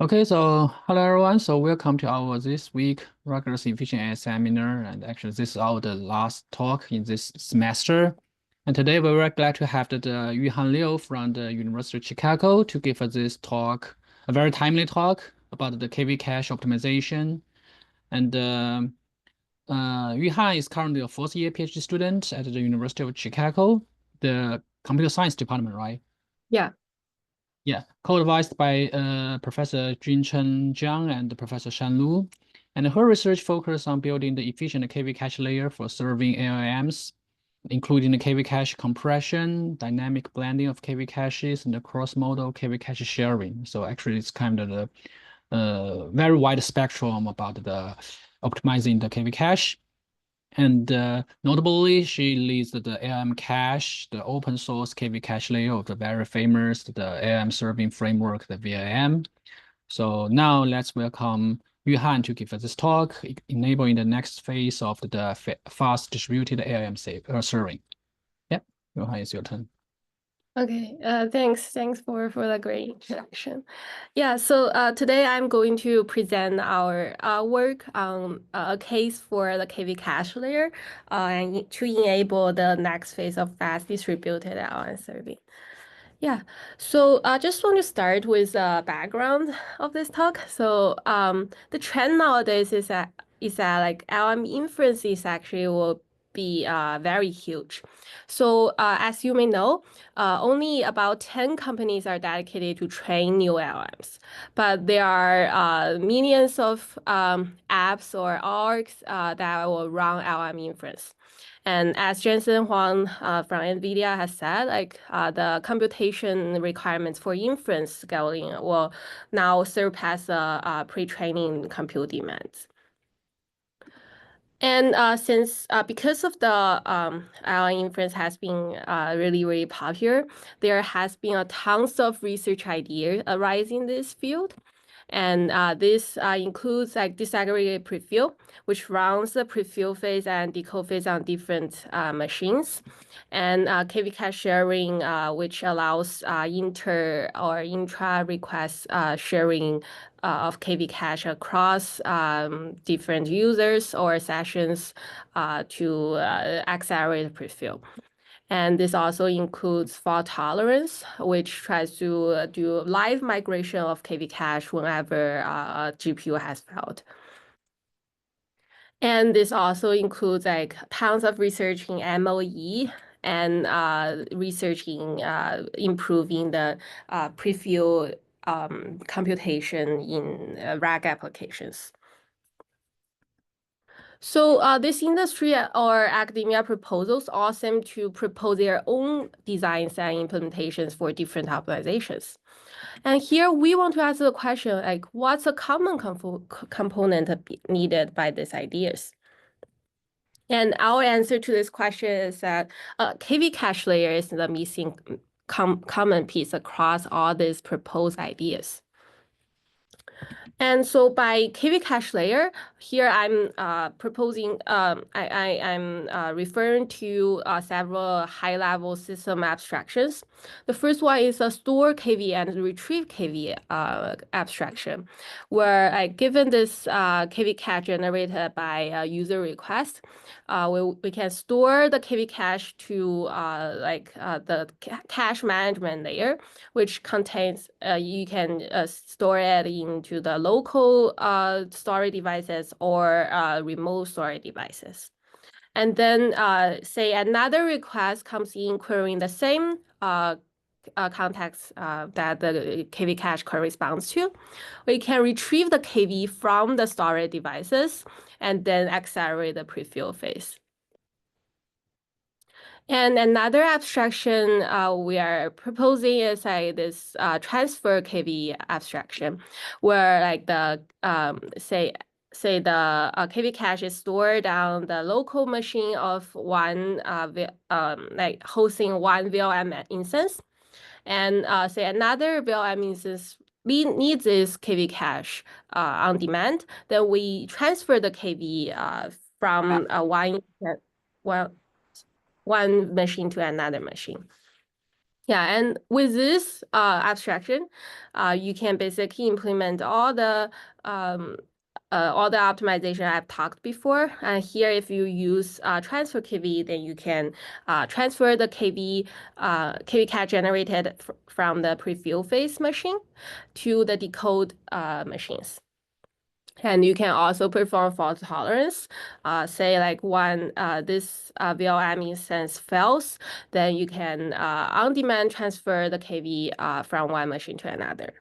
Okay, so hello everyone. So welcome to our this week rigorous efficient AI seminar. And actually, this is our the last talk in this semester. And today we're very glad to have the Yuhan Liu from the University of Chicago to give us this talk, a very timely talk about the KV cache optimization. And Yuhan is currently a fourth year PhD student at the University of Chicago, the computer science department, right? Yeah. Yeah, co-advised by Professor Junchen Jiang and Professor Shan Lu. And her research focused on building the efficient KV cache layer for serving LLMs, including the KV cache compression, dynamic blending of KV caches, and the cross-modal KV cache sharing. So actually, it's kind of the very wide spectrum about the optimizing the KV cache. And notably, she leads the LLM cache, the open source KV cache layer of the very famous the LLM serving framework, the VLM. So now let's welcome Yuhan to give us this talk, enabling the next phase of the fast distributed LLM serving. Yeah, Yuhan, it's your turn. Okay. Thanks for the great introduction. Yeah. So today I'm going to present our work on a case for the KV cache layer, and to enable the next phase of fast distributed LLM serving. Yeah. So I just want to start with the background of this talk. So the trend nowadays is that like LM inferences actually will be very huge. So as you may know, only about 10 companies are dedicated to train new LMs, but there are millions of apps or orgs that will run LM inference. And as Jensen Huang from NVIDIA has said, like the computation requirements for inference scaling will now surpass the pre-training compute demands. And because of the LLM inference has been really popular, there has been a tons of research ideas arising in this field. And this includes like disaggregated prefill, which runs the prefill phase and decode phase on different machines, and KV cache sharing, which allows inter or intra request sharing of KV cache across different users or sessions to accelerate prefill. And this also includes fault tolerance, which tries to do live migration of KV cache whenever a GPU has failed. And this also includes like tons of research in MOE and research in improving the prefill computation in RAG applications. So this industry or academia proposals all seem to propose their own designs and implementations for different optimizations. And here we want to ask the question, like, what's a common component needed by these ideas? And our answer to this question is that KV cache layer is the missing common piece across all these proposed ideas. And so by KV cache layer, here I'm proposing, I'm referring to several high-level system abstractions. The first one is a store KV and retrieve KV abstraction, where given this KV cache generated by user request, we can store the KV cache to the cache management layer, which contains you can store it into the local storage devices or remote storage devices. And then say another request comes in querying the same context that the KV cache corresponds to. We can retrieve the KV from the storage devices and then accelerate the prefill phase. And another abstraction we are proposing is like this transfer KV abstraction, where like the say the KV cache is stored on the local machine of one like hosting one VLM instance, and say another VLM instance needs this KV cache on demand. Then we transfer the KV from one machine to another machine. Yeah, and with this abstraction, you can basically implement all the optimization I've talked before. And here, if you use transfer KV, then you can transfer the KV cat generated from the prefill phase machine to the decode machines. And you can also perform fault tolerance. Say like when this VLM instance fails, then you can on-demand transfer the KV from one machine to another.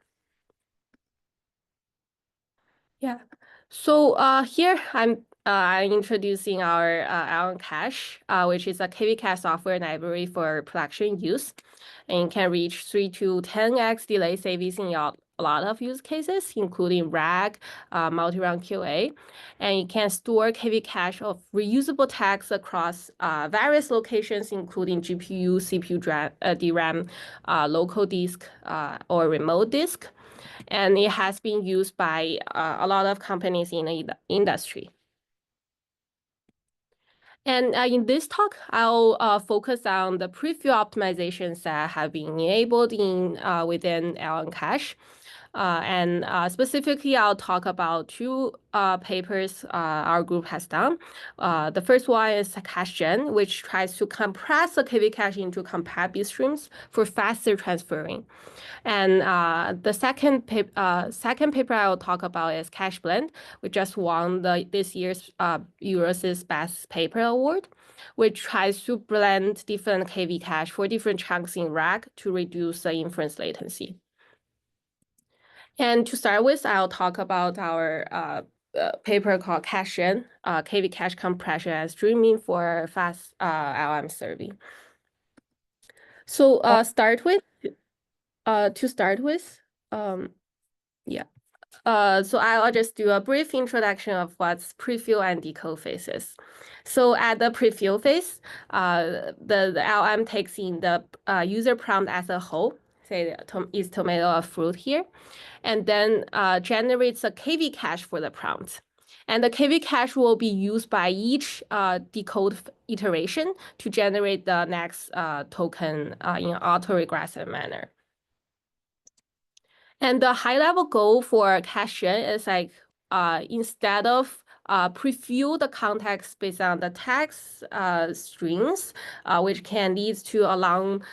Yeah. So here I'm introducing our LLM Cache, which is a KV Cache software library for production use, and can reach 3 to 10x delay savings in a lot of use cases, including RAG, multi-run QA, and it can store KV cache of reusable tags across various locations, including GPU, CPU, DRAM, local disk, or remote disk. And it has been used by a lot of companies in the industry. And in this talk, I'll focus on the prefill optimizations that have been enabled within LLM Cache. And specifically, I'll talk about two papers our group has done. The first one is CacheGen, which tries to compress the KV cache into compact bit streams for faster transferring. And the second paper I will talk about is CacheBlend, which just won this year's EUROSYS Best Paper Award, which tries to blend different KV cache for different chunks in RAG to reduce the inference latency. And to start with, I'll talk about our paper called CacheGen, KV cache compression and streaming for fast LLM serving. So to start with, yeah. So I'll just do a brief introduction of what's prefill and decode phases. So at the prefill phase, the LM takes in the user prompt as a whole, say is tomato a fruit here, and then generates a KV cache for the prompt. And the KV cache will be used by each decode iteration to generate the next token in autoregressive manner. And the high-level goal for CacheGen is like instead of prefill the context based on the text strings, which can lead to a long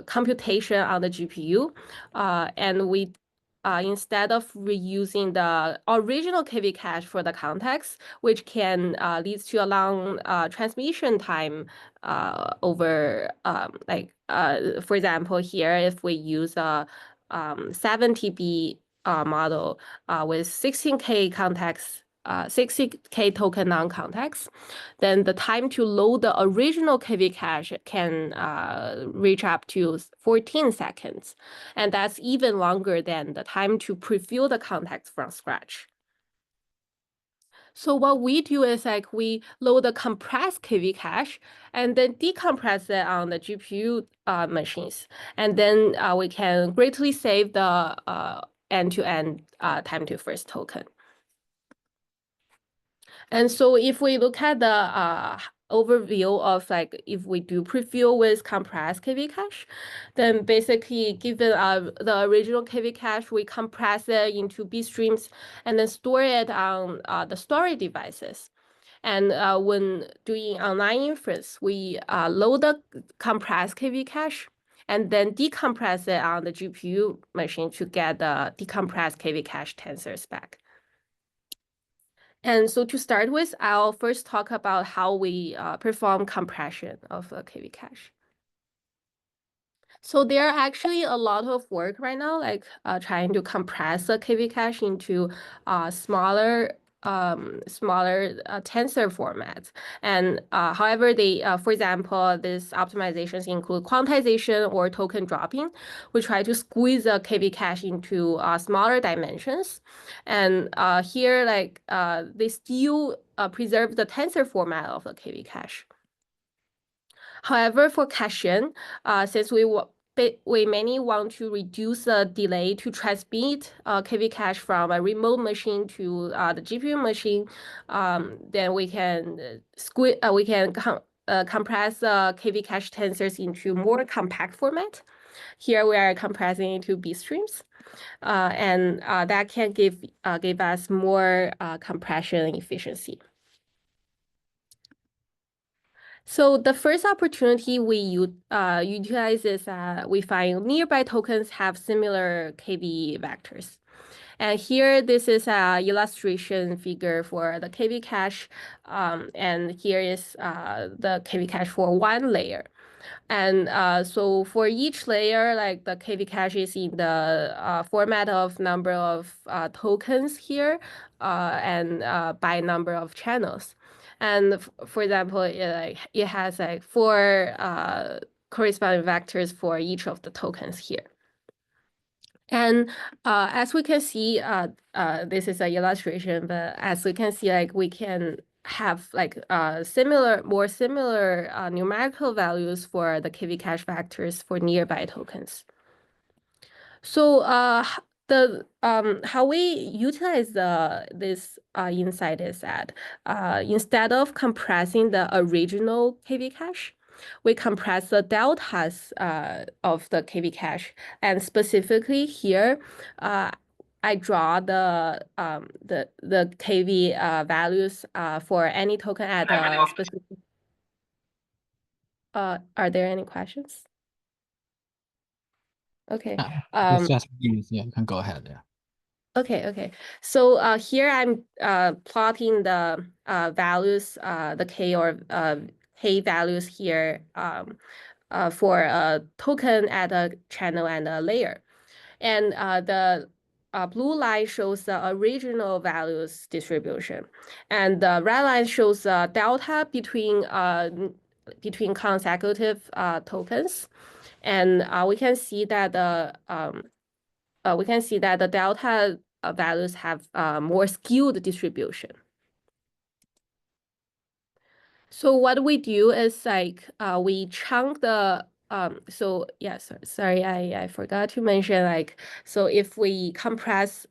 computation on the GPU, and we instead of reusing the original KV cache for the context, which can lead to a long transmission time over for example, here if we use a 70B model with 16K context, 60K token non-context, then the time to load the original KV cache can reach up to 14 seconds. And that's even longer than the time to prefill the context from scratch. So what we do is like we load the compressed KV cache and then decompress it on the GPU machines. And then we can greatly save the end-to-end time to first token. And so if we look at the overview of like if we do prefill with compressed KV cache, then basically given the original KV cache, we compress it into bit streams and then store it on the storage devices. And when doing online inference, we load the compressed KV cache and then decompress it on the GPU machine to get the decompressed KV cache tensors back. And so to start with, I'll first talk about how we perform compression of a KV cache. So there are actually a lot of work right now, like trying to compress the KV cache into smaller tensor formats. And however, for example, these optimizations include quantization or token dropping. We try to squeeze the KV cache into smaller dimensions. And here, like they still preserve the tensor format of the KV cache. However, for CacheGen, since we mainly want to reduce the delay to transmit KV cache from a remote machine to the GPU machine, then we can compress KV cache tensors into more compact format. Here we are compressing into bit streams, and that can give us more compression efficiency. So the first opportunity we utilize is we find nearby tokens have similar KV vectors. And here, this is a illustration figure for the KV cache, and here is the KV cache for one layer. And so for each layer, like the KV cache is in the format of number of tokens here, and by number of channels. And for example, it has like 4 corresponding vectors for each of the tokens here. And as we can see, this is an illustration, but as we can see, like we can have like more similar numerical values for the KV cache vectors for nearby tokens. So how we utilize this insight is that instead of compressing the original KV cache, we compress the deltas of the KV cache, and specifically here, I draw the KV values for any token at a specific. Are there any questions? Okay. It's just yeah, you can go ahead. Yeah. Okay. So here I'm plotting the values, the K values here for a token at a channel and a layer. And the blue line shows the original values distribution. And the red line shows the delta between consecutive tokens. And we can see that the delta values have more skewed distribution. So what we do is like we chunk the so yeah, sorry, I forgot to mention, like, so if we compress,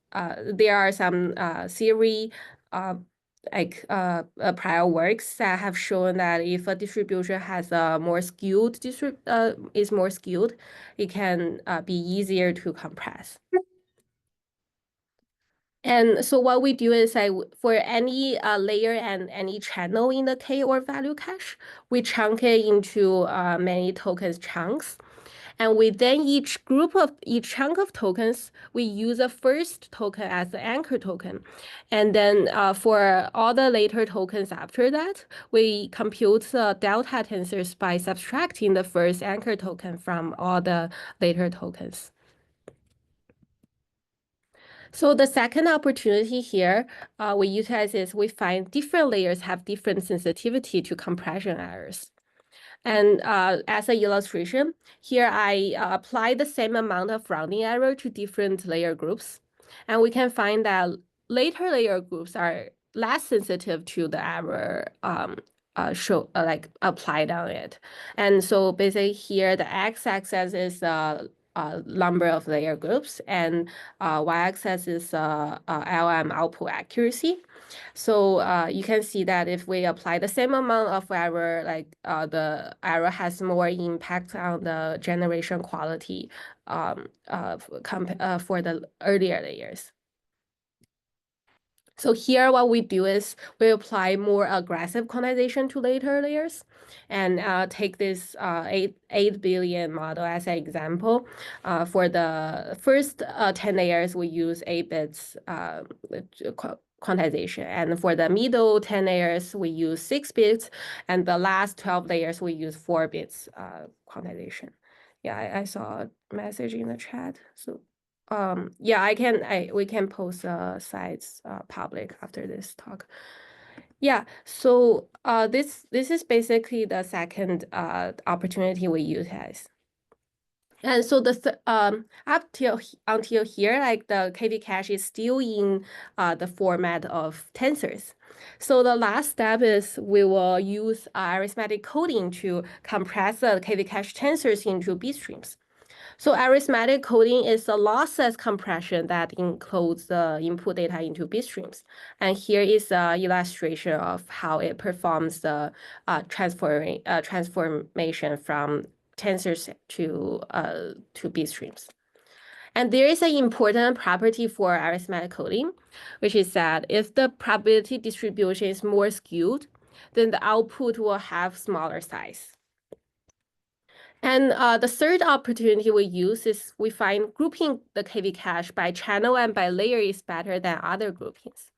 there are some theory prior works that have shown that if a distribution has a more skewed is more skewed, it can be easier to compress. And so what we do is for any layer and any channel in the K or value cache, we chunk it into many tokens chunks. And within each chunk of tokens, we use a first token as the anchor token. And then for all the later tokens after that, we compute the delta tensors by subtracting the first anchor token from all the later tokens. So the second opportunity here we utilize is we find different layers have different sensitivity to compression errors. And as an illustration, here I apply the same amount of rounding error to different layer groups. And we can find that later layer groups are less sensitive to the error applied on it. And so basically here, the x-axis is number of layer groups, and y-axis is LLM output accuracy. So you can see that if we apply the same amount of error, like the error has more impact on the generation quality for the earlier layers. So here, what we do is we apply more aggressive quantization to later layers, and take this 8 billion model as an example. For the first 10 layers, we use 8 bits quantization, and for the middle 10 layers, we use 6 bits, and the last 12 layers, we use 4 bits quantization. Yeah, I saw a message in the chat. So. Yeah, we can post slides public after this talk. Yeah, so this is basically the second opportunity we utilize. And so until here, like the KV cache is still in the format of tensors. So the last step is we will use arithmetic coding to compress the KV cache tensors into bit streams. So arithmetic coding is a lossless compression that encodes the input data into bit streams. And here is an illustration of how it performs the transformation from tensors to bit streams. And there is an important property for arithmetic coding, which is that if the probability distribution is more skewed, then the output will have smaller size. And the third opportunity we use is we find grouping the KV cache by channel and by layer is better than other groupings.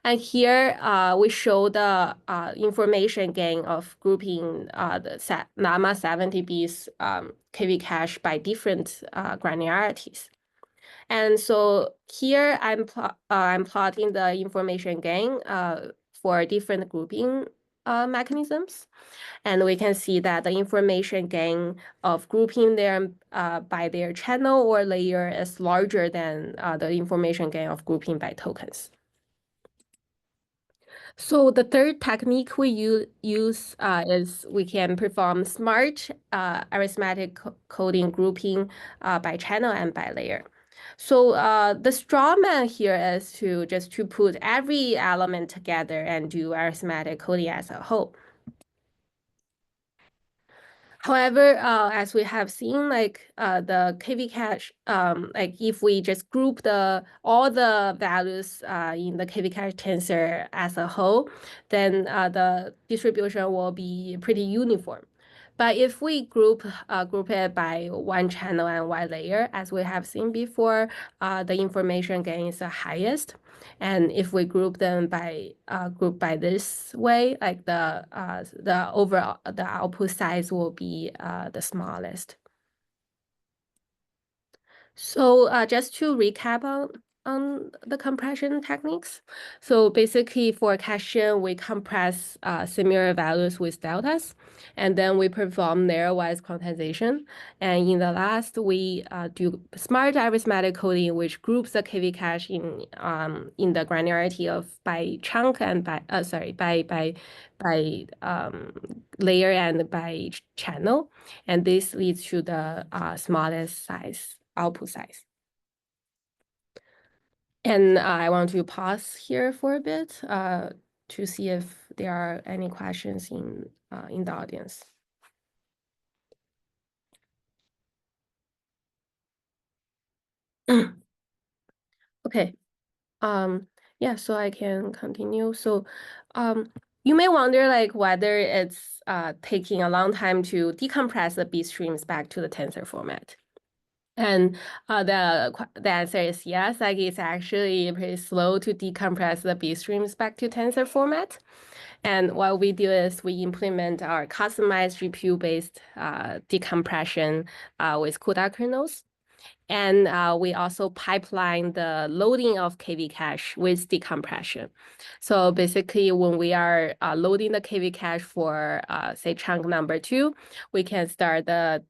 And here we show the information gain of grouping the Llama 70B's KV cache by different granularities. And so here I'm plotting the information gain for different grouping mechanisms. And we can see that the information gain of grouping them by their channel or layer is larger than the information gain of grouping by tokens. So the third technique we use is we can perform smart arithmetic coding grouping by channel and by layer. So the straw man here is to put every element together and do arithmetic coding as a whole. However, as we have seen, like the KV cache, like if we just group all the values in the KV cache tensor as a whole, then the distribution will be pretty uniform. But if we group it by one channel and one layer, as we have seen before, the information gain is the highest. And if we group them by this way, like the overall the output size will be the smallest. So just to recap on the compression techniques. So basically for caching, we compress similar values with deltas, and then we perform narrowwise quantization. And in the last, we do smart arithmetic coding, which groups the KV cache in the granularity of by chunk and by layer and by channel, and this leads to the smallest size output size. And I want to pause here for a bit to see if there are any questions in the audience. Okay. Yeah, so I can continue. So you may wonder like whether it's taking a long time to decompress the bit streams back to the tensor format. And the answer is yes, like it's actually pretty slow to decompress the bit streams back to tensor format. And what we do is we implement our customized GPU-based decompression with CUDA kernels. And we also pipeline the loading of KV cache with decompression. So basically, when we are loading the KV cache for, say, chunk number 2, we can start the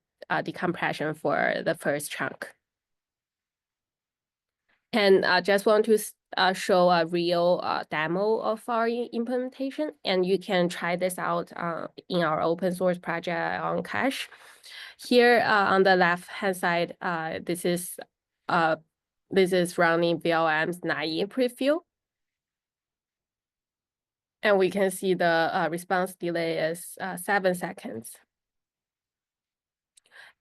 decompression for the first chunk. And I just want to show a real demo of our implementation, and you can try this out in our open source project on Cache. Here on the left-hand side, this is running VLM's naive preview. And we can see the response delay is 7 seconds.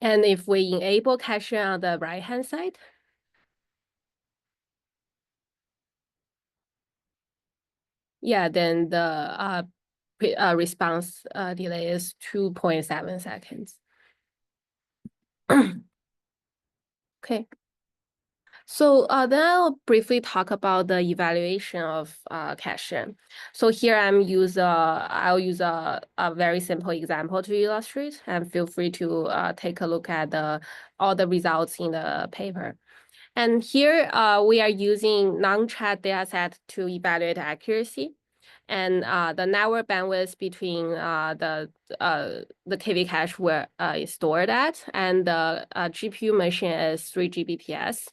And if we enable caching on the right-hand side, yeah, then the response delay is 2.7 seconds. Okay. So then I'll briefly talk about the evaluation of caching. So here I'll use a very simple example to illustrate, and feel free to take a look at all the results in the paper. And here we are using non-chat dataset to evaluate accuracy. And the network bandwidth between the KV cache where is stored at, and the GPU machine is 3 Gbps.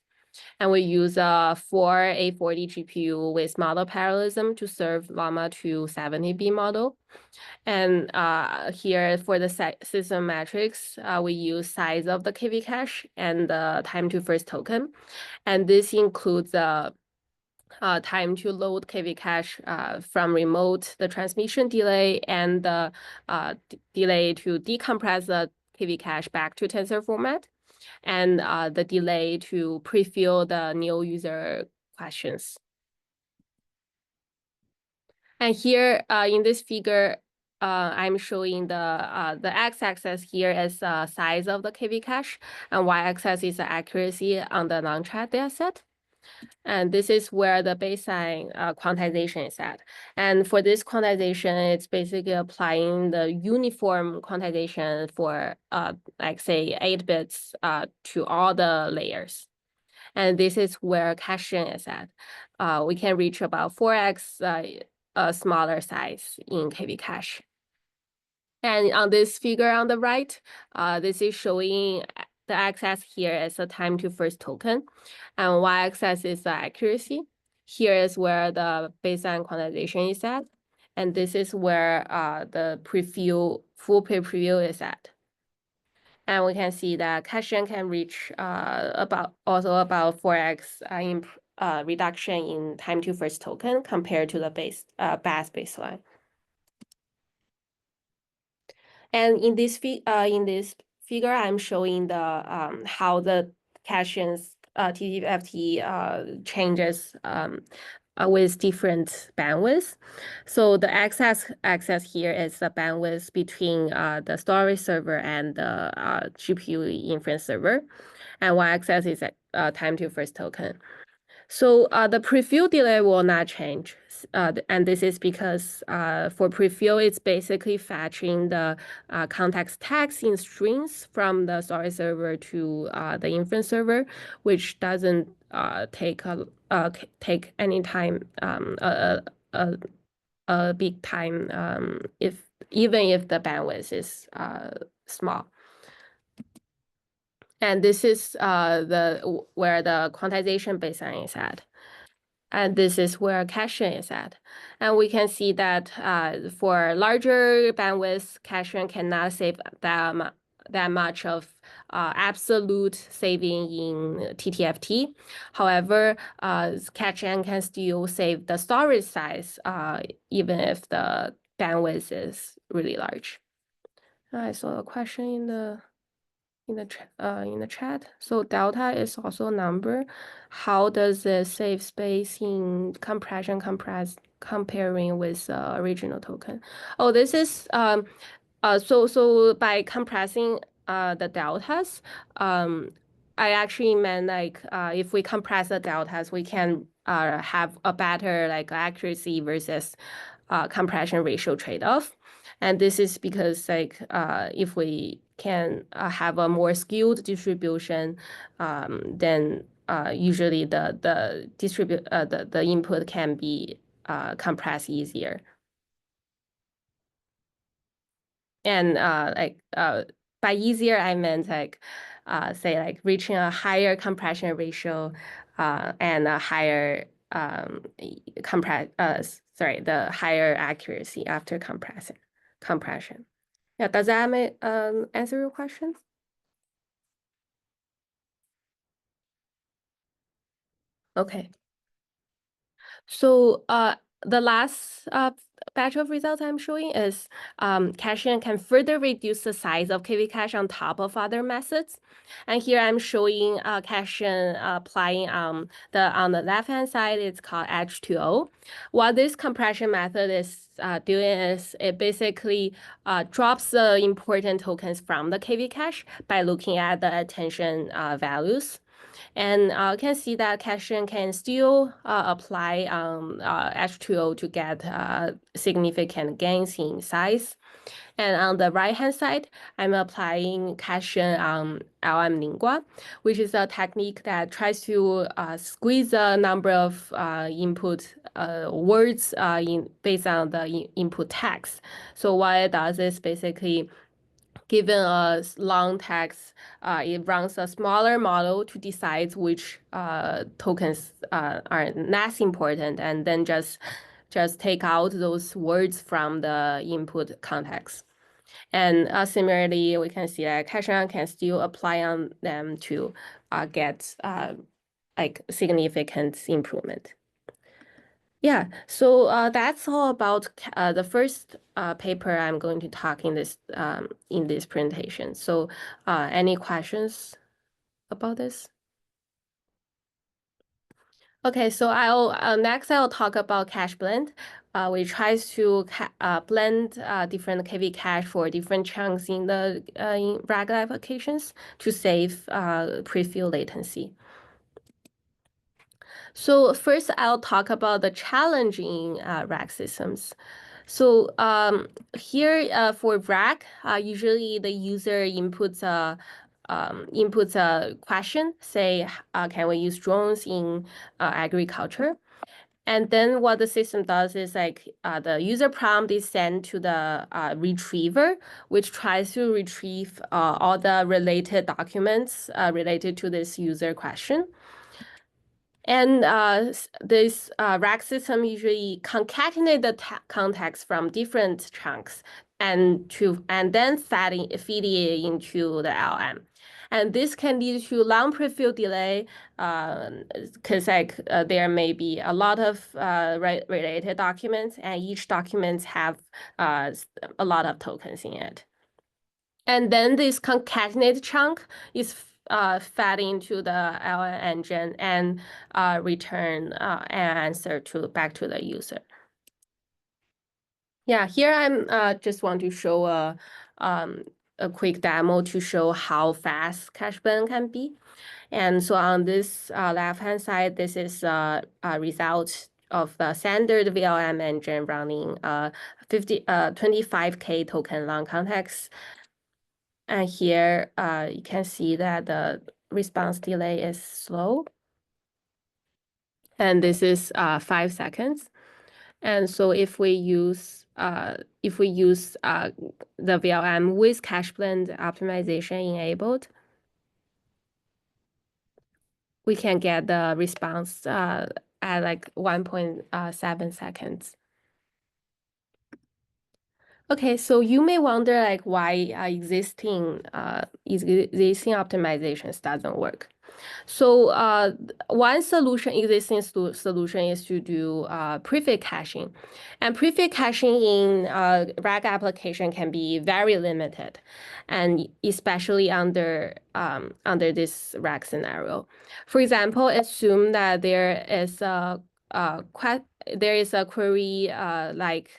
And we use a 4A40 GPU with model parallelism to serve Llama 2 70B model. And here for the system metrics, we use size of the KV cache and the time to first token. And this includes the time to load KV cache from remote, the transmission delay, and the delay to decompress the KV cache back to tensor format, and the delay to pre-fill the new user questions. And here in this figure, I'm showing the x-axis here is the size of the KV cache, and y-axis is the accuracy on the non-chat dataset. And this is where the baseline quantization is at. And for this quantization, it's basically applying the uniform quantization for, like say, 8 bits to all the layers. And this is where caching is at. We can reach about 4x smaller size in KV cache. And on this figure on the right, this is showing the x-axis here is the time to first token, and y-axis is the accuracy. Here is where the baseline quantization is at, and this is where the full preview is at. And we can see that caching can reach about 4x reduction in time to first token compared to the BAS baseline. And in this figure, I'm showing the how the caching's TTFT changes with different bandwidths. So the x-axis here is the bandwidth between the storage server and the GPU inference server, and y-axis is time to first token. So the prefill delay will not change, and this is because for prefill, it's basically fetching the context tags in strings from the storage server to the inference server, which doesn't take any time, a big time, even if the bandwidth is small. And this is where the quantization baseline is at. And this is where caching is at. And we can see that for larger bandwidth, caching cannot save that much of absolute saving in TTFT. However, caching can still save the storage size even if the bandwidth is really large. I saw a question in the chat. So delta is also a number. How does it save space in comparing with original token? Oh, this is so by compressing the deltas, I actually meant like if we compress the deltas, we can have a better like accuracy versus compression ratio trade-off. And this is because like if we can have a more skewed distribution, then usually the input can be compressed easier. And by easier I meant like say like reaching a higher compression ratio and a higher the higher accuracy after compression. Yeah, does that answer your question? Okay. So the last batch of results I'm showing is caching can further reduce the size of KV cache on top of other methods. And here I'm showing caching applying on the left-hand side, it's called H2O. What this compression method is doing is it basically drops the important tokens from the KV cache by looking at the attention values. And you can see that caching can still apply H2O to get significant gains in size. And on the right-hand side, I'm applying caching on LM Lingua, which is a technique that tries to squeeze a number of input words based on the input text. So what it does is basically given a long text, it runs a smaller model to decide which tokens are less important, and then just take out those words from the input context. And similarly, we can see that caching can still apply on them to get like significant improvement. Yeah, so that's all about the first paper I'm going to talk in this presentation. So any questions about this? Okay, so I'll next I'll talk about cache blend. We try to blend different KV cache for different chunks in the in RAG applications to save prefill latency. So first, I'll talk about the challenging RAG systems. So here for RAG, usually the user inputs a question, say, can we use drones in agriculture? And then what the system does is like the user prompt is sent to the retriever, which tries to retrieve all the related documents related to this user question. And this RAG system usually concatenate the context from different chunks and then feed it into the LM. And this can lead to long prefill delay because there may be a lot of related documents, and each document have a lot of tokens in it. And then this concatenated chunk is fed into the LLM engine and return an answer back to the user. Yeah, here I'm just want to show a quick demo to show how fast cache blend can be. And so on this left-hand side, this is a result of the standard VLM engine running 25K token long context. And here you can see that the response delay is slow. And this is 5 seconds. And so if we use the VLM with cache blend optimization enabled, we can get the response at like 1.7 seconds. Okay, so you may wonder like why existing optimizations doesn't work. So one existing solution is to do prefix caching. And prefix caching in RAG application can be very limited, and especially under this RAG scenario. For example, assume that there is a query like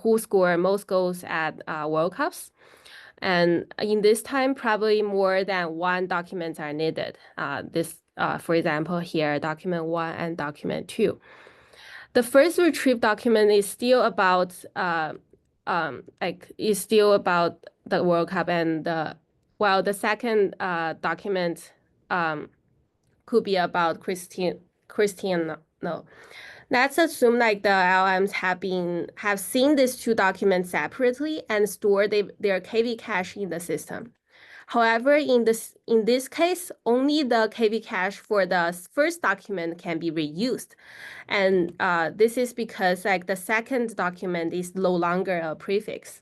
who scored most goals at World Cups. And in this time, probably more than one documents are needed. For example, here, document 1 and document 2. The first retrieved document is still about the World Cup, and while the second document could be about Cristiano. Let's assume like the LMs have seen these two documents separately and stored their KV cache in the system. However, in this case, only the KV cache for the first document can be reused, and this is because like the second document is no longer a prefix.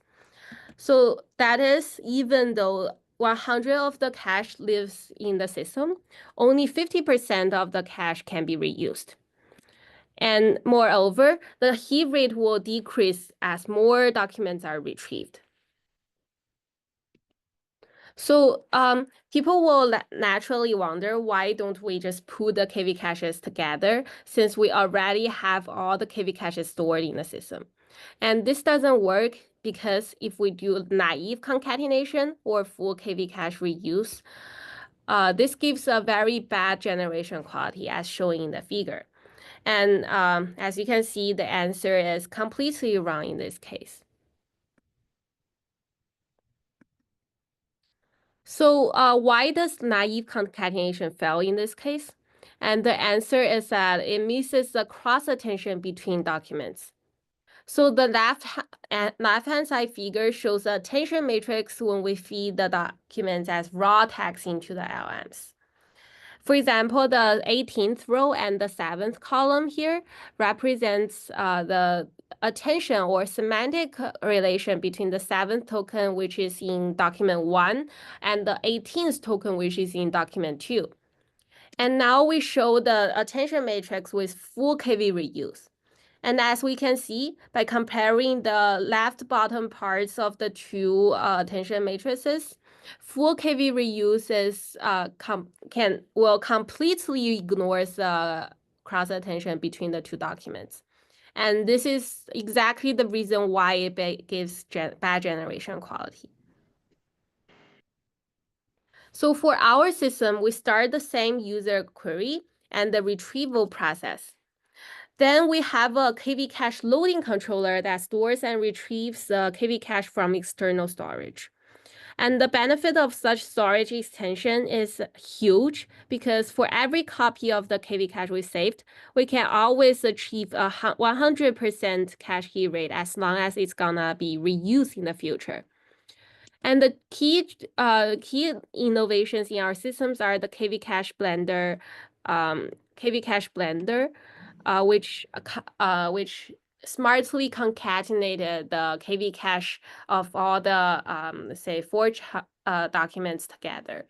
So that is, even though 100 of the cache lives in the system, only 50% of the cache can be reused. And moreover, the heat rate will decrease as more documents are retrieved. So people will naturally wonder, why don't we just put the KV caches together, since we already have all the KV caches stored in the system? And this doesn't work because if we do naive concatenation or full KV cache reuse, this gives a very bad generation quality as shown in the figure. And as you can see, the answer is completely wrong in this case. So why does naive concatenation fail in this case? And the answer is that it misses the cross-attention between documents. So the left-hand side figure shows the attention matrix when we feed the documents as raw text into the LMs. For example, the 18th row and the 7th column here represents the attention or semantic relation between the 7th token, which is in document 1, and the 18th token, which is in document 2. And now we show the attention matrix with full KV reuse. And as we can see, by comparing the left bottom parts of the two attention matrices, full KV reuse will completely ignore the cross attention between the two documents. And this is exactly the reason why it gives bad generation quality. So for our system, we start the same user query and the retrieval process. Then we have a KV cache loading controller that stores and retrieves the KV cache from external storage. And the benefit of such storage extension is huge because for every copy of the KV cache we saved, we can always achieve a 100% cache hit rate as long as it's gonna be reused in the future. And the key innovations in our systems are the KV Cache Blender, which smartly concatenated the KV cache of all the say forge documents together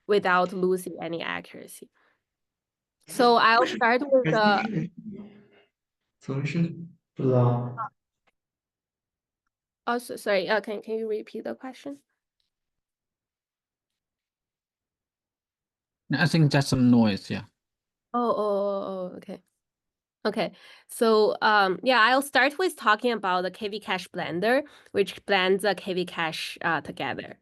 without losing any accuracy. So I'll start with the. 怎么是不知道？ Also, sorry. Can you repeat the question? I think that's some noise. Yeah. Okay. Okay, so yeah, I'll start with talking about the KV Cache Blender, which blends the KV cache together.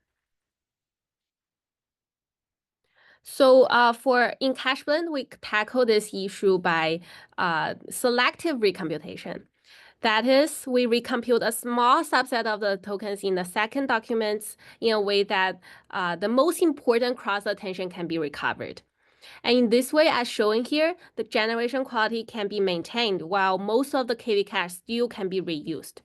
So for in Cache Blend, we tackle this issue by selective recomputation. That is, we recompute a small subset of the tokens in the second documents in a way that the most important cross attention can be recovered. And in this way, as shown here, the generation quality can be maintained while most of the KV cache still can be reused.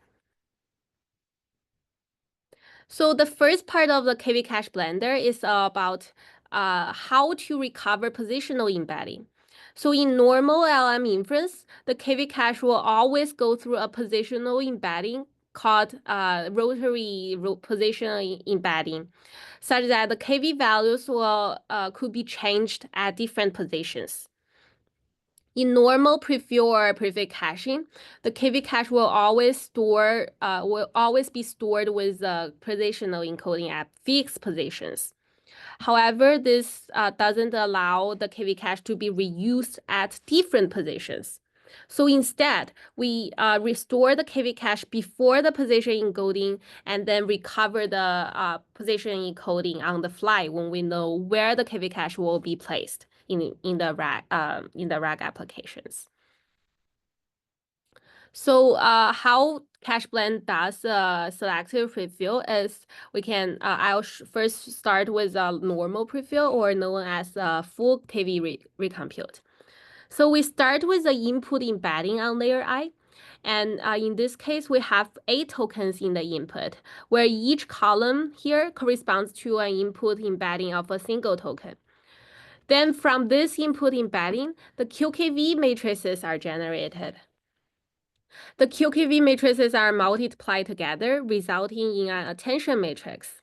So the first part of the KV Cache Blender is about how to recover positional embedding. So in normal LM inference, the KV cache will always go through a positional embedding called rotary positional embedding, such that the KV values will could be changed at different positions. In normal prefill or prefix caching, the KV cache will always be stored with the positional encoding at fixed positions. However, this doesn't allow the KV cache to be reused at different positions. So instead, we restore the KV cache before the position encoding and then recover the position encoding on the fly when we know where the KV cache will be placed in the RAG applications. So how Cache Blend does selective prefill is we can, I'll first start with a normal prefill or known as a full KV recompute. So we start with the input embedding on layer I. And in this case, we have 8 tokens in the input, where each column here corresponds to an input embedding of a single token. Then from this input embedding, the QKV matrices are generated. The QKV matrices are multiplied together, resulting in an attention matrix.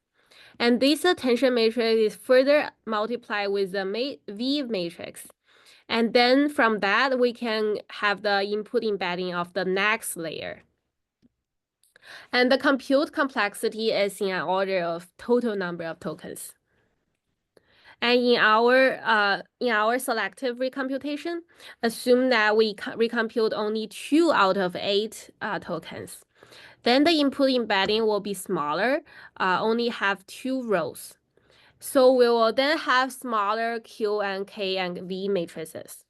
And this attention matrix is further multiplied with the V matrix. And then from that, we can have the input embedding of the next layer. And the compute complexity is in an order of total number of tokens. And in our selective recomputation, assume that we recompute only 2 out of 8 tokens. Then the input embedding will be smaller, only have 2 rows. So we will then have smaller Q and K and V matrices.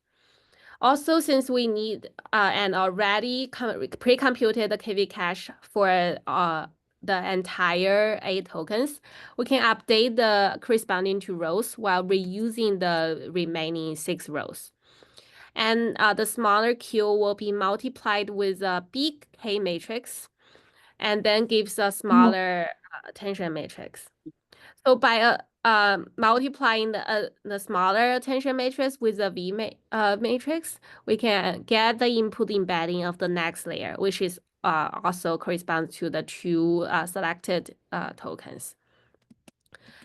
Also, since we need an already pre-computed KV cache for the entire 8 tokens, we can update the corresponding 2 rows while reusing the remaining 6 rows. And the smaller Q will be multiplied with a big K matrix and then gives a smaller attention matrix. So by multiplying the smaller attention matrix with the V matrix, we can get the input embedding of the next layer, which is also corresponds to the 2 selected tokens.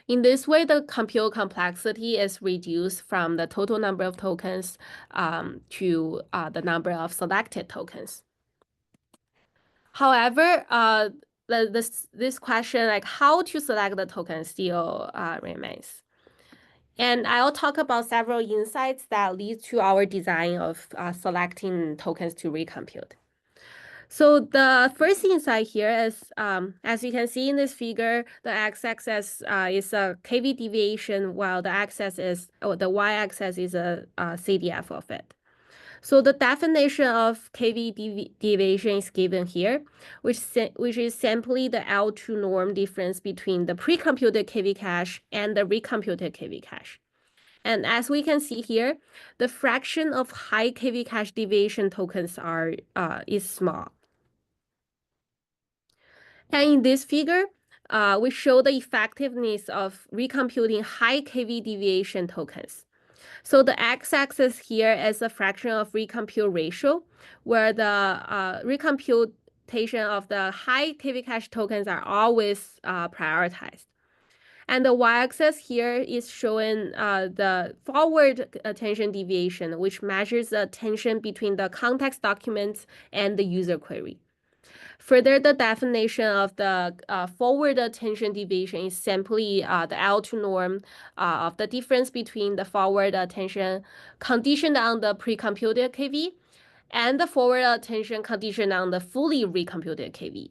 In this way, the compute complexity is reduced from the total number of tokens to the number of selected tokens. However, this question, like how to select the token, still remains. And I'll talk about several insights that lead to our design of selecting tokens to recompute. So the first insight here is, as you can see in this figure, the x-axis is a KV deviation, while the the y-axis is a CDF of it. So the definition of KV deviation is given here, which is simply the L2 norm difference between the pre-computed KV cache and the recomputed KV cache. And as we can see here, the fraction of high KV cache deviation tokens is small. And in this figure, we show the effectiveness of recomputing high KV deviation tokens. So the x-axis here is a fraction of recompute ratio, where the recomputation of the high KV cache tokens are always prioritized. And the y-axis here is showing the forward attention deviation, which measures the tension between the context documents and the user query. Further, the definition of the forward attention deviation is simply the L2 norm of the difference between the forward attention conditioned on the pre-computed KV and the forward attention conditioned on the fully recomputed KV.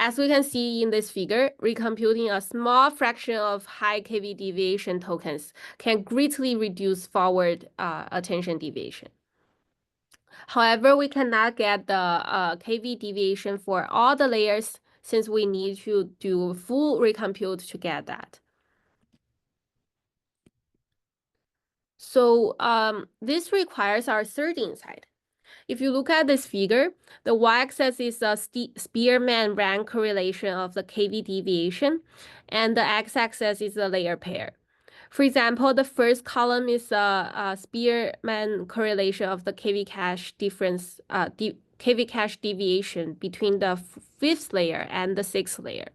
As we can see in this figure, recomputing a small fraction of high KV deviation tokens can greatly reduce forward attention deviation. However, we cannot get the KV deviation for all the layers since we need to do full recompute to get that. So this requires our third insight. If you look at this figure, the y-axis is a Spearman rank correlation of the KV deviation, and the x-axis is the layer pair. For example, the first column is a Spearman correlation of the KV cache difference, KV cache deviation between the fifth layer and the sixth layer.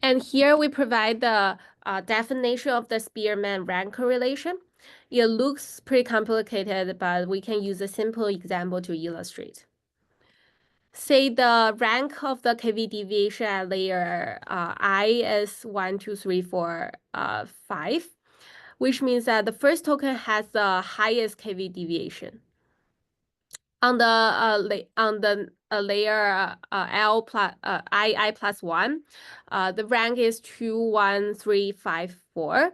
And here we provide the definition of the Spearman rank correlation. It looks pretty complicated, but we can use a simple example to illustrate. Say the rank of the KV deviation at layer I is 1, 2, 3, 4, 5, which means that the first token has the highest KV deviation. On the layer L plus I plus 1, the rank is 2, 1, 3, 5, 4.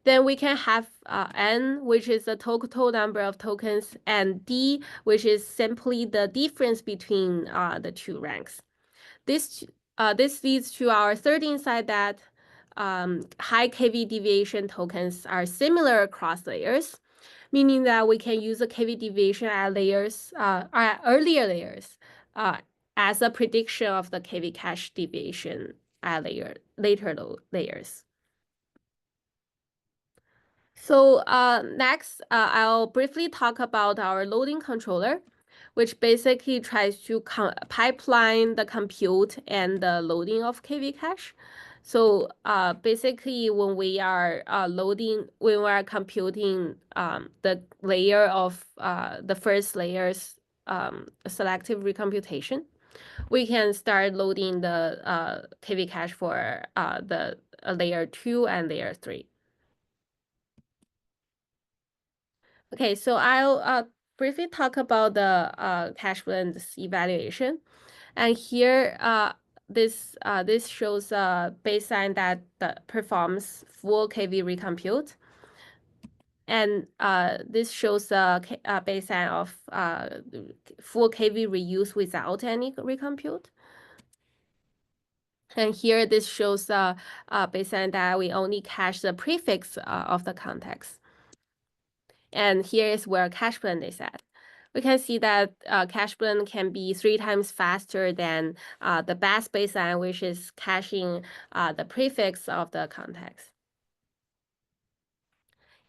Then we can have N, which is the total number of tokens, and D, which is simply the difference between the two ranks. This leads to our third insight that high KV deviation tokens are similar across layers, meaning that we can use a KV deviation at layers, at earlier layers, as a prediction of the KV cache deviation at later layers. So next, I'll briefly talk about our loading controller, which basically tries to pipeline the compute and the loading of KV cache. So basically, when we are computing the layer of the first layer's selective recomputation, we can start loading the KV cache for the layer 2 and layer 3. Okay, so I'll briefly talk about the cache blends evaluation. And here, this shows a baseline that performs full KV recompute. And this shows a baseline of full KV reuse without any recompute. And here, this shows a baseline that we only cache the prefix of the context. And here is where cache blend is at. We can see that cache blend can be 3 times faster than the best baseline, which is caching the prefix of the context.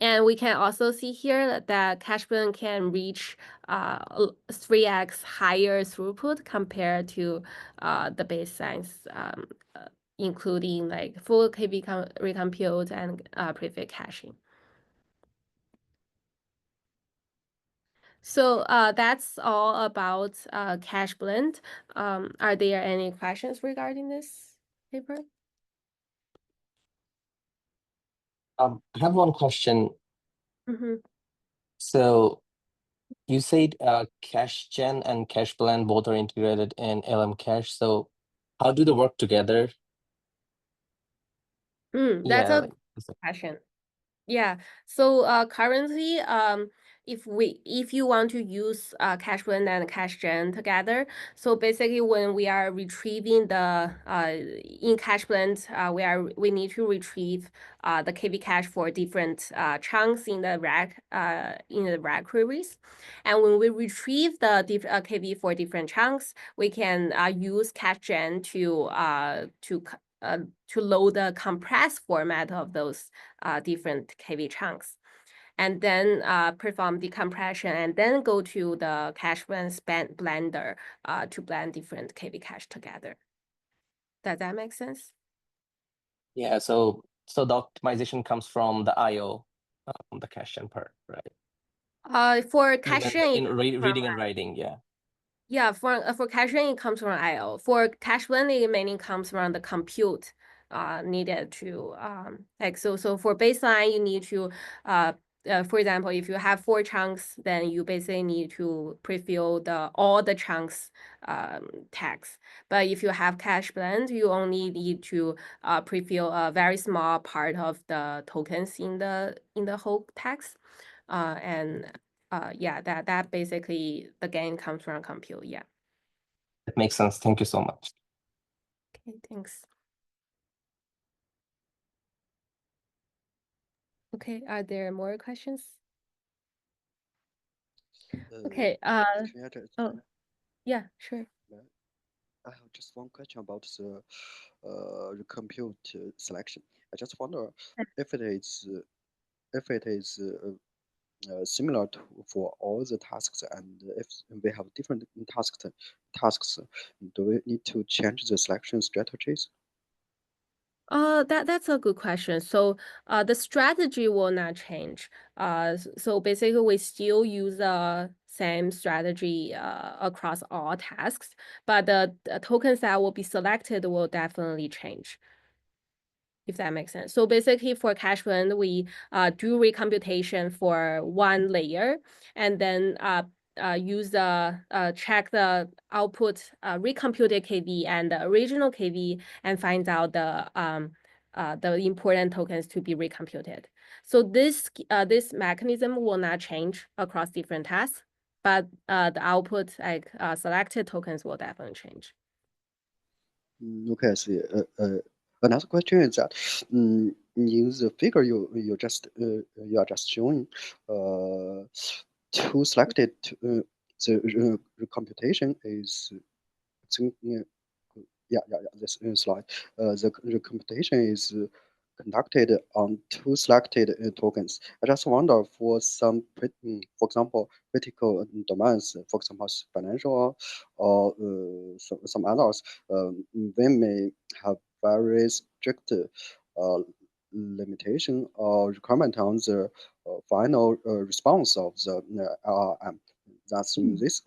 And we can also see here that cache blend can reach 3x higher throughput compared to the baselines, including like full KV recompute and prefix caching. So that's all about cache blend. Are there any questions regarding this paper? I have one question. Mm-hmm. So you said cache gen and cache blend both are integrated in LM cache. So how do they work together? That's a question. Yeah. So currently, if you want to use cache blend and cache gen together, so basically when we are retrieving the in cache blend, we need to retrieve the KV cache for different chunks in the rack queries, and when we retrieve the KV for different chunks, we can use cache gen to load the compressed format of those different KV chunks, and then perform decompression, and then go to the cache blender to blend different KV cache together. Does that make sense? Yeah, so the optimization comes from the IO, the cache gen part, right? For caching, in reading and writing, yeah. Yeah, for caching, it comes from I/O. For cache blending, it mainly comes from the compute needed to so for baseline, you need to for example, if you have 4 chunks, then you basically need to prefill all the chunks tags. But if you have cache blend, you only need to prefill a very small part of the tokens in the whole text, and yeah, that basically the gain comes from compute. Yeah. It makes sense. Thank you so much. Okay, thanks. Okay, are there more questions? Okay. Can I just, Oh, yeah, sure. I have just one question about the compute selection. I just wonder if it is similar to for all the tasks, and if we have different tasks, do we need to change the selection strategies? That's a good question. So the strategy will not change. So basically we still use the same strategy across all tasks, but the tokens that will be selected will definitely change, if that makes sense. So basically for cache blend, we do recomputation for one layer, and then use check the output recomputed KV and the original KV, and find out the important tokens to be recomputed. So this mechanism will not change across different tasks, but the output selected tokens will definitely change. Okay, I see. Another question is that in the figure you are just showing, to selected the computation is this slide. The computation is conducted on 2 selected tokens. I just wonder for some, for example, critical domains, for example, financial or some others, they may have very strict limitation or requirement on the final response of the LLM. That's in these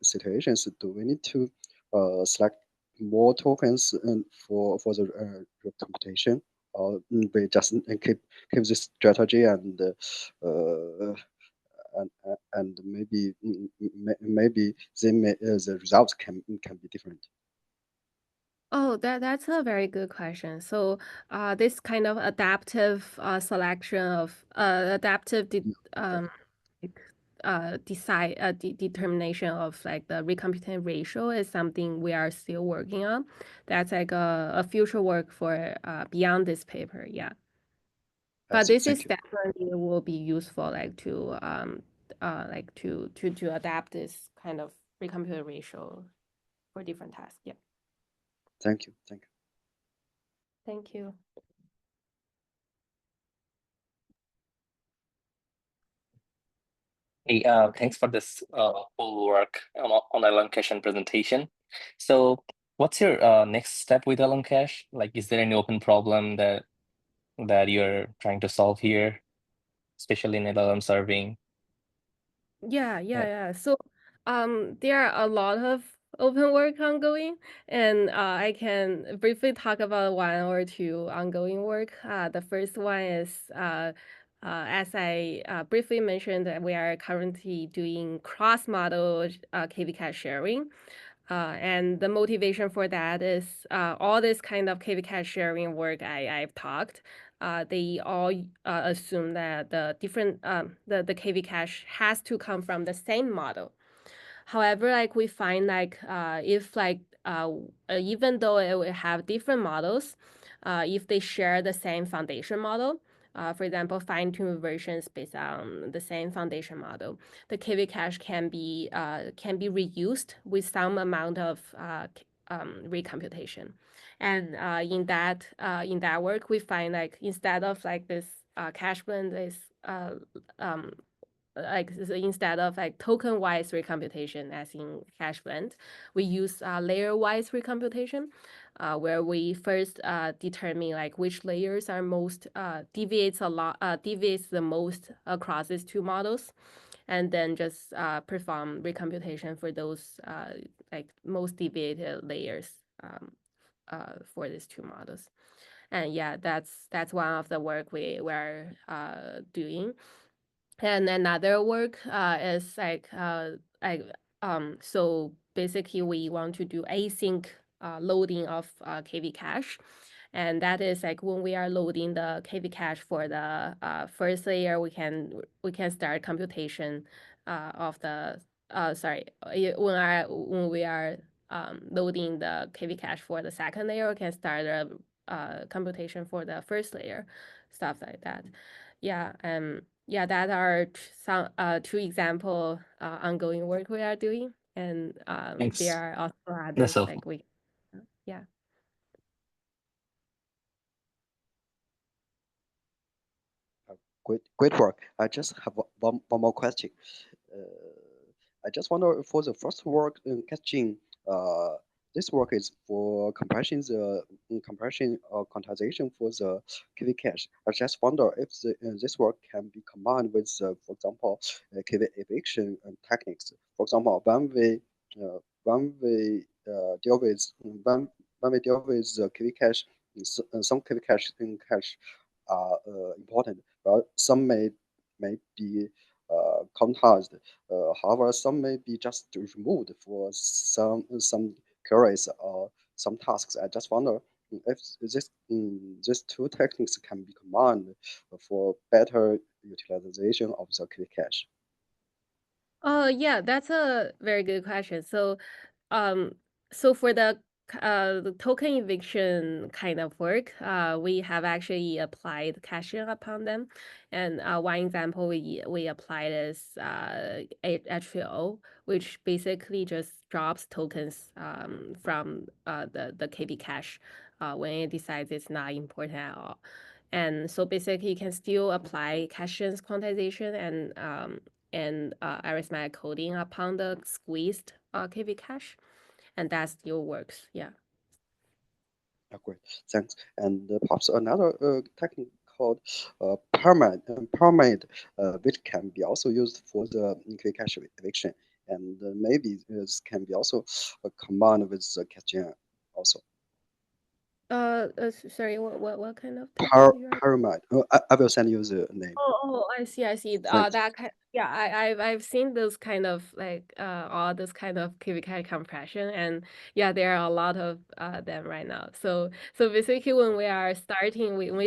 situations, do we need to select more tokens for the computation, or we just keep this strategy and maybe the results can be different. Oh, that's a very good question. So, this kind of adaptive selection of adaptive determination of like the recomputation ratio is something we are still working on. That's like a future work for beyond this paper. Yeah. But this is definitely will be useful, like to adapt this kind of recomputed ratio for different tasks. Yeah. Thank you. Thank you. Hey, thanks for this full work on LLM cache and presentation. So what's your next step with LLM cache? Like, is there any open problem that you're trying to solve here, especially in LLM serving? Yeah. So, there are a lot of open work ongoing, and I can briefly talk about one or two ongoing work. The first one is, as I briefly mentioned, that we are currently doing cross-model KV cache sharing. And the motivation for that is all this kind of KV cache sharing work I've talked. They all assume that the different the KV cache has to come from the same model. However, like we find like if like even though it will have different models, if they share the same foundation model, for example, fine-tuned versions based on the same foundation model, the KV cache can be reused with some amount of recomputation. And in that work, we find like instead of like this cache blend is like instead of like token-wise recomputation as in cache blend, we use layer-wise recomputation, where we first determine like which layers are most deviates the most across these two models, and then just perform recomputation for those like most deviated layers for these two models. And yeah, that's one of the work we're doing. And another work is so basically we want to do async loading of KV cache. And that is like when we are loading the KV cache for the first layer, we can start computation of the when we are loading the KV cache for the second layer, we can start a computation for the first layer, stuff like that. Yeah, that are some two example ongoing work we are doing, and Thanks. there are also That's others helpful. like we, yeah. Great work. I just have one more question. I just wonder for the first work in catching, this work is for compression or quantization for the KV cache. I just wonder if this work can be combined with, for example, KV eviction techniques. For example, deal with when we deal with the KV cache, some KV cache are important, but some may be quantized. However, some may be just removed for some queries or some tasks. I just wonder if these two techniques can be combined for better utilization of the KV cache. Yeah, that's a very good question. Um, so for the token eviction kind of work, we have actually applied caching upon them, and one example we applied is H3O, which basically just drops tokens from the KV cache when it decides it's not important at all. And so basically, you can still apply caching quantization and arithmetic coding upon the squeezed KV cache, and that still works. Yeah. Great, thanks. And perhaps another technique called pyramid, which can be also used for the KV cache eviction, and maybe this can be also combined with the caching also. Sorry, what kind of technique you are? Pyramid. I will send you the name. Oh, I see. Thanks. That kind, yeah, I've seen those kind of like all this kind of KVK compression, and yeah, there are a lot of them right now. So basically, when we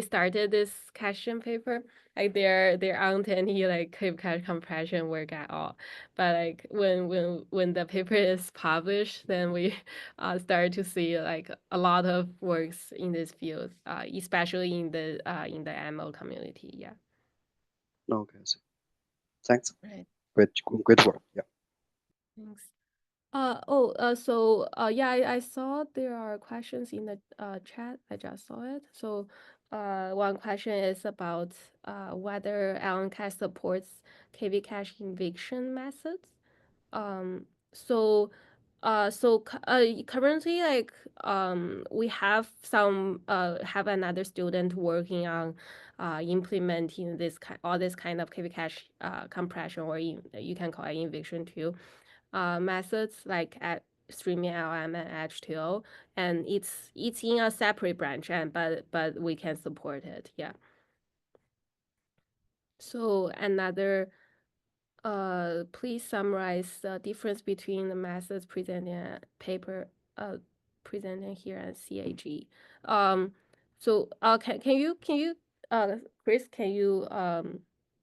started this question paper, like there aren't any like KVK compression work at all. But like when the paper is published, then we start to see like a lot of works in this field, especially in the ML community. Yeah. Okay, so thanks. Right. Great work. Yeah. Thanks. Yeah, I saw there are questions in the chat. I just saw it. So, one question is about whether Allen Cache supports KV cache eviction methods. So, Currently, like we have another student working on implementing all this kind of KV cache compression, or you can call it eviction too, methods like at streaming LLM and H2O, and it's in a separate branch, and but we can support it. Yeah. So another. Please summarize the difference between the methods presented presented here and CAG. Can you Chris, can you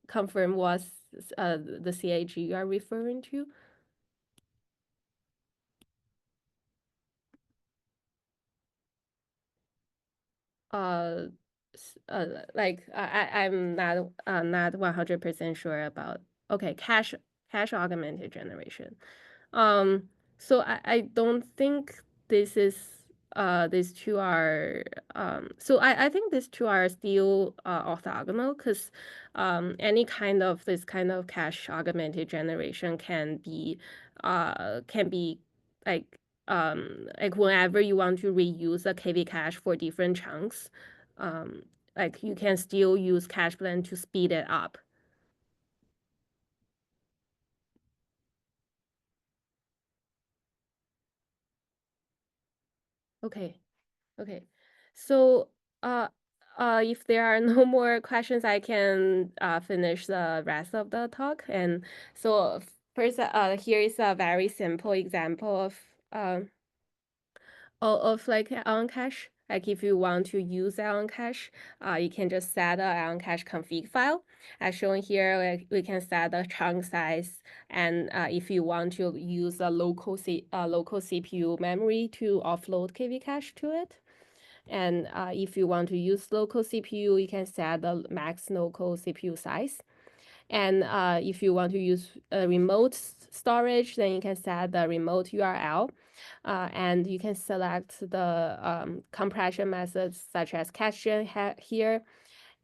confirm what's the CAG you are referring to? Like I'm not 100% sure about. Okay, cache augmented generation. So I don't think this is these two are so I think these two are still orthogonal, because any kind of this kind of cache augmented generation can be like whenever you want to reuse a KV cache for different chunks, like you can still use cache blend to speed it up. Okay. So if there are no more questions, I can finish the rest of the talk. And so first, here is a very simple example of like Allen cache. Like if you want to use Allen cache, you can just set a Allen cache config file. As shown here, we can set the chunk size, and if you want to use a local CPU memory to offload KV cache to it. And if you want to use local CPU, you can set the max local CPU size. And if you want to use remote storage, then you can set the remote URL. And you can select the compression methods such as cache here.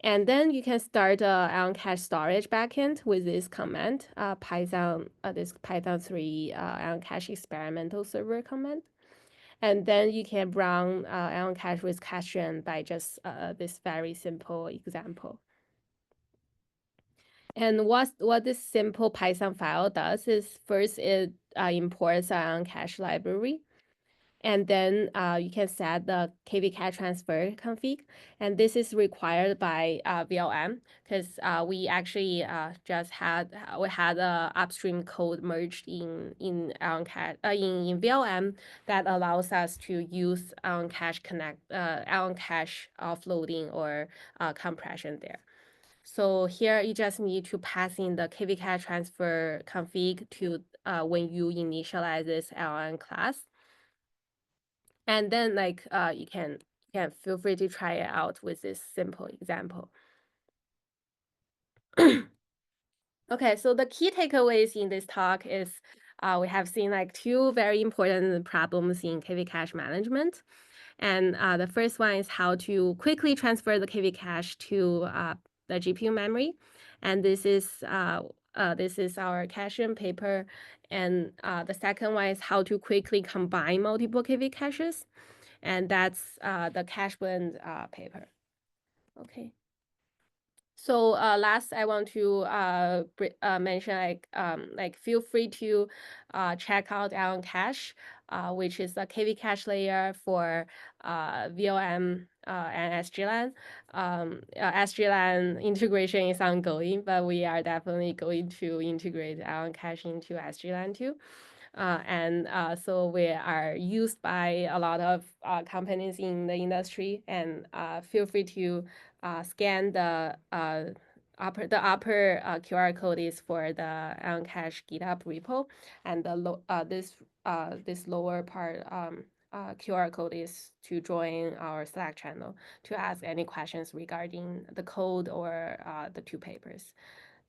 And then you can start Allen cache storage backend with this command, this Python 3 Allen cache experimental server command. And then you can run Allen cache with cache by just this very simple example. And what this simple Python file does is first it imports Allen cache library. And then you can set the KV cache transfer config. And this is required by VLM, because we actually just had upstream code merged in VLM that allows us to use Allen cache offloading or compression there. So here you just need to pass in the KV cache transfer config to when you initialize this LLM class. And then like you can feel free to try it out with this simple example. Okay, so the key takeaways in this talk is we have seen like two very important problems in KV cache management. And the first one is how to quickly transfer the KV cache to the GPU memory. And this is our cache paper. And the second one is how to quickly combine multiple KV caches. And that's the cache blend paper. Okay. So last, I want to mention like feel free to check out Allen cache, which is a KV cache layer for VLM and SGLAN. SGLAN integration is ongoing, but we are definitely going to integrate Allen cache into SGLAN too. So we are used by a lot of companies in the industry, and feel free to scan the upper QR code is for the Allen cache GitHub repo, and this lower part QR code is to join our Slack channel to ask any questions regarding the code or the two papers.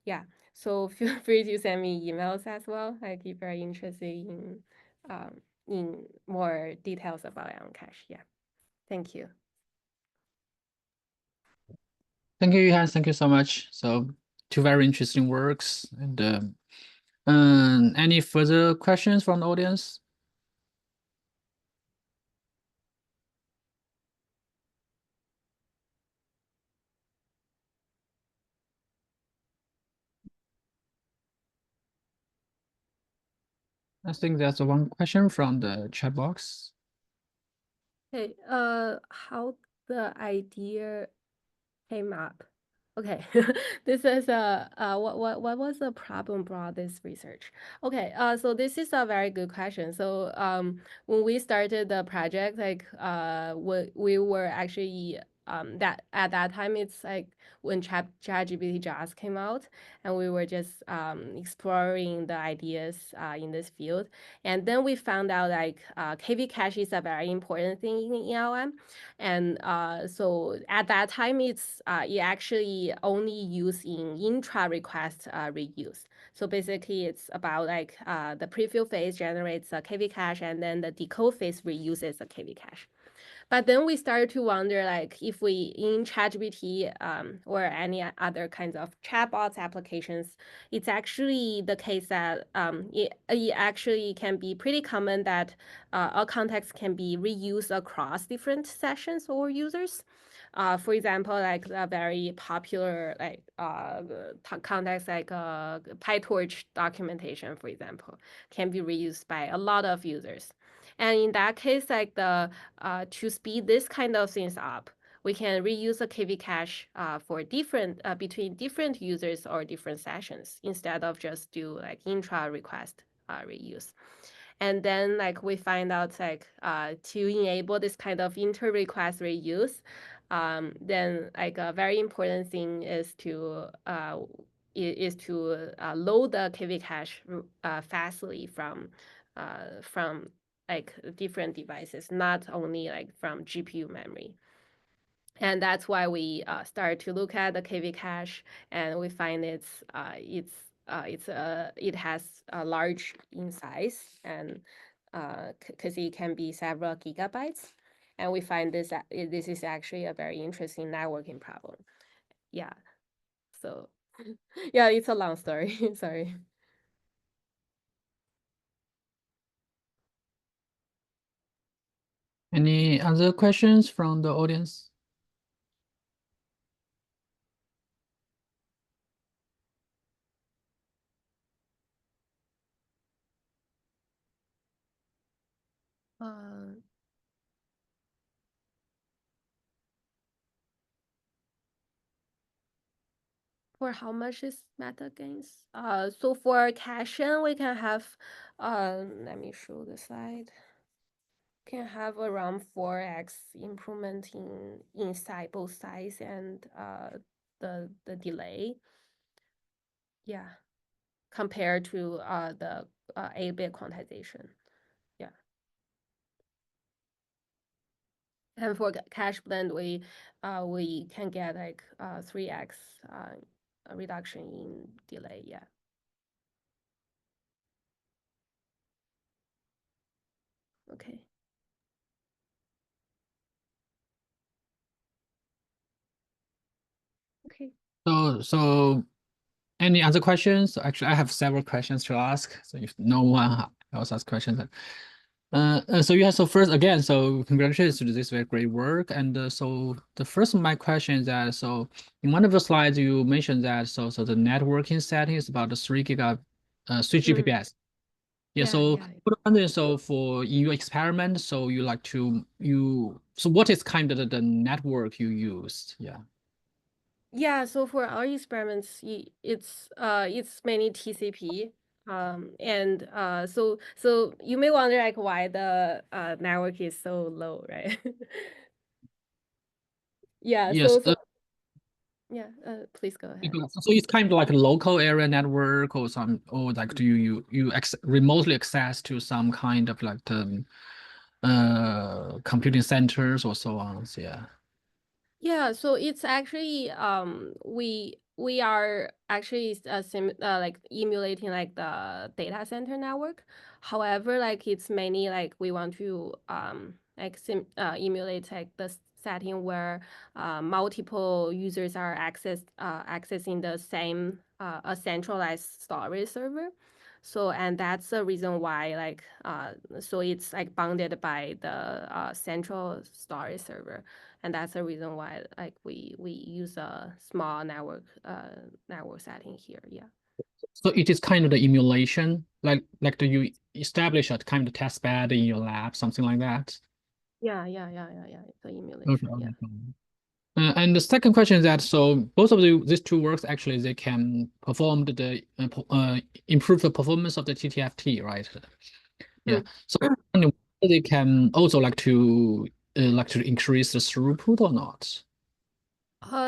Yeah, so feel free to send me emails as well. I'd be very interested in more details about Allen cache. Yeah, thank you. Thank you, Johan. Thank you so much. So two very interesting works. And any further questions from the audience? I think there's one question from the chat box. Okay, how the idea came up. Okay, this is what was the problem brought this research? Okay, so this is a very good question. So when we started the project, like we were actually that at that time it's like when ChatGPT just came out, and we were just exploring the ideas in this field, and then we found out like KV cache is a very important thing in LLM. And so at that time, it actually only used in intra request reuse. So basically, it's about like the prefill phase generates a KV cache, and then the decode phase reuses a KV cache. But then we started to wonder, like, if we in ChatGPT or any other kinds of chatbots applications, it's actually the case that it actually can be pretty common that a context can be reused across different sessions or users. For example, like a very popular like context like PyTorch documentation, for example, can be reused by a lot of users. And in that case, like the to speed this kind of things up, we can reuse a KV cache for different between different users or different sessions instead of just do like intra request reuse. And then like we find out like to enable this kind of inter request reuse, then like a very important thing is to load the KV cache fastly from like different devices, not only like from GPU memory. And that's why we start to look at the KV cache, and we find it has a large in size, and because it can be several gigabytes, and we find this is actually a very interesting networking problem. Yeah, so yeah, it's a long story. Sorry. Any other questions from the audience? For how much is meta gains? So for caching, we can have, let me show the slide. Can have around 4x improvement in both size and the delay. Yeah, compared to the 8-bit quantization. Yeah. And for cache blend, we can get like 3x reduction in delay. Yeah. Okay. Okay. So any other questions? Actually, I have several questions to ask. So if no one else has questions, so first again, so congratulations to this very great work. And so the first of my question is that so in one of the slides you mentioned that so the networking setting is about the 3 Gbps. Yeah, so what I'm wondering, so for in your experiment, so you like to so what is kind of the network you used? Yeah. Yeah, so for our experiments, it's mainly TCP. And so you may wonder like why the network is so low, right? Yeah, Yes. yeah, please go ahead. So it's kind of like a local area network or some, or like do you remotely access to some kind of like the computing centers or so on? So, yeah. Yeah, so it's actually we are actually like emulating like the data center network. However, like it's mainly like we want to like emulate like the setting where multiple users are accessing the same a centralized storage server. So and that's the reason why like so it's like bounded by the central storage server. And that's the reason why like we use a small network setting here. Yeah. So it is kind of the emulation, like do you establish a kind of test bed in your lab, something like that? Yeah. It's an emulation. Okay. Yeah. And the second question is that so both of these two works actually they can perform improve the performance of the TTFT, right? Yeah. So they can also like to increase the throughput or not?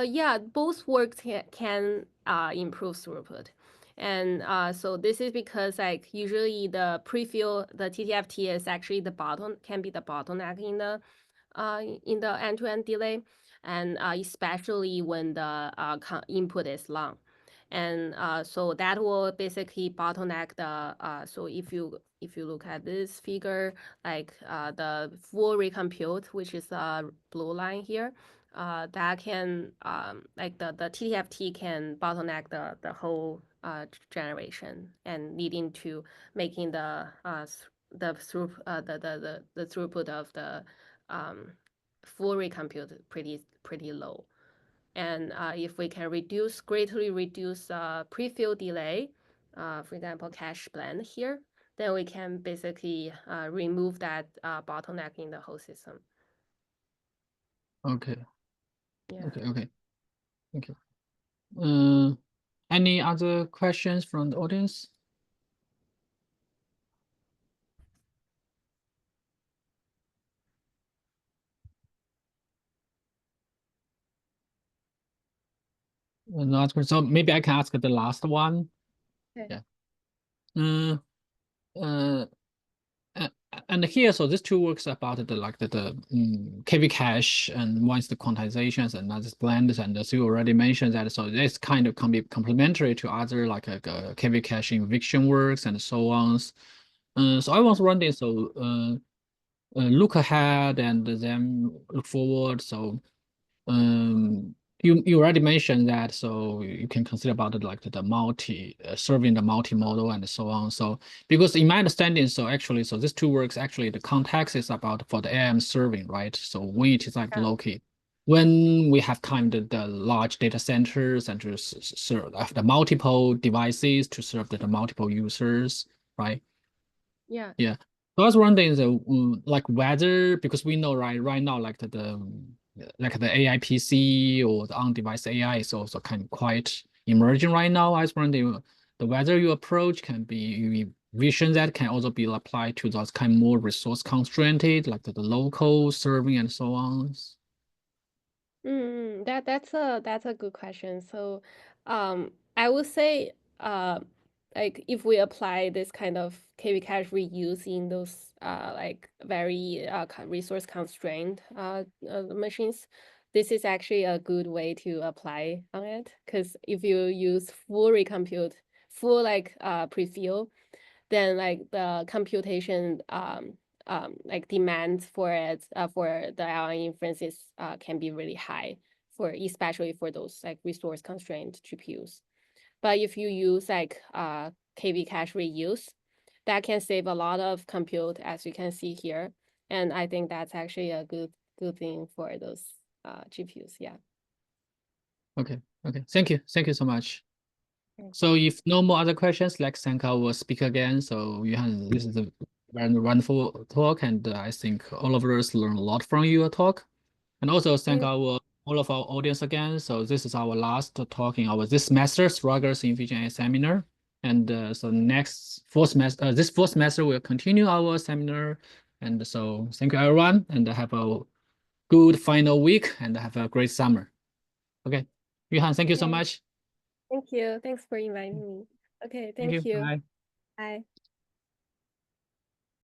Yeah, both works can improve throughput. And so this is because like usually the the TTFT is actually can be the bottleneck in the end-to-end delay, and especially when the input is long. And so that will basically bottleneck the so if you look at this figure, like the full recompute, which is the blue line here, that can like the TTFT can bottleneck the whole generation and leading to making the throughput of the full recompute pretty low. And if we can greatly reduce pre-fill delay, for example, cache blend here, then we can basically remove that bottleneck in the whole system. Okay. Yeah. Okay. Thank you. Any other questions from the audience? Not so maybe I can ask the last one. Okay. Yeah. And here, so these two works about the KV cache and once the quantizations and other blends, and as you already mentioned that, so this kind of can be complementary to other like KV cache eviction works and so on. So I was wondering, so look ahead and then look forward. So you already mentioned that, so you can consider about it like the serving the multimodal and so on. So because in my understanding, so actually, so these two works actually the context is about for the AM serving, right? So when it is like located, when we have kind of the large data centers and to serve the multiple devices to serve the multiple users, right? Yeah. Yeah. So I was wondering like whether, because we know right now like the AI PC or the on-device AI is also kind of quite emerging right now. I was wondering whether your approach can be vision that can also be applied to those kind of more resource constrained, like the local serving and so on. That's a good question. So, I would say, like if we apply this kind of KV cache reuse in those like very resource constrained machines, this is actually a good way to apply on it. Because if you use full recompute, full like prefill, then like the computation like demands for it for the LLM inferences can be really high especially for those like resource constrained GPUs. But if you use like KV cache reuse, that can save a lot of compute, as you can see here. And I think that's actually a good thing for those GPUs. Yeah. Okay. Thank you so much. Okay. So if no more other questions, like Sanka will speak again. So Johan, this is a very wonderful talk, and I think all of us learn a lot from your talk. And also thank all of our audience again. So this is our last talk in this semester, Struggles in Vision AI seminar. And so this fourth semester we'll continue our seminar. And so thank you everyone, and have a good final week, and have a great summer. Okay, Johan, thank you so much. Thank you. Thanks for inviting me. Okay, thank you. Bye. Bye.